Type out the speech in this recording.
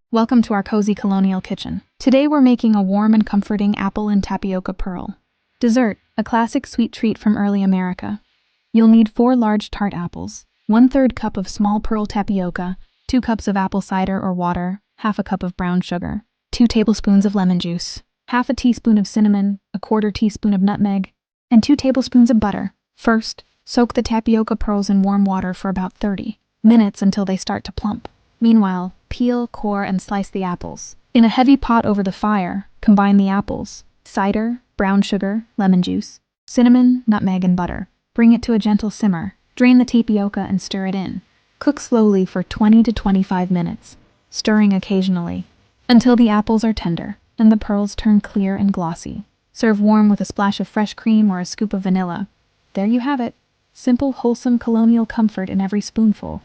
Welcome to our cozy colonial kitchen. Today we're making a warm and comforting apple and tapioca pearl. Dessert, a classic sweet treat from early America. You'll need 4 large tart apples, 1/3 cup of small pearl tapioca, 2 cups of apple cider or water, half a cup of brown sugar, 2 tablespoons of lemon juice, half a teaspoon of cinnamon, a 1/4 teaspoon of nutmeg, and 2 tablespoons of butter. First, soak the tapioca pearls in warm water for about 30 minutes until they start to plump. Meanwhile, peel, core, and slice the apples. In a heavy pot over the fire, combine the apples, cider, brown sugar, lemon juice, cinnamon, nutmeg, and butter. Bring it to a gentle simmer. Drain the tapioca and stir it in. Cook slowly for 20 to 25 minutes, stirring occasionally, until the apples are tender and the pearls turn clear and glossy. Serve warm with a splash of fresh cream or a scoop of vanilla. There you have it. Simple, wholesome colonial comfort in every spoonful.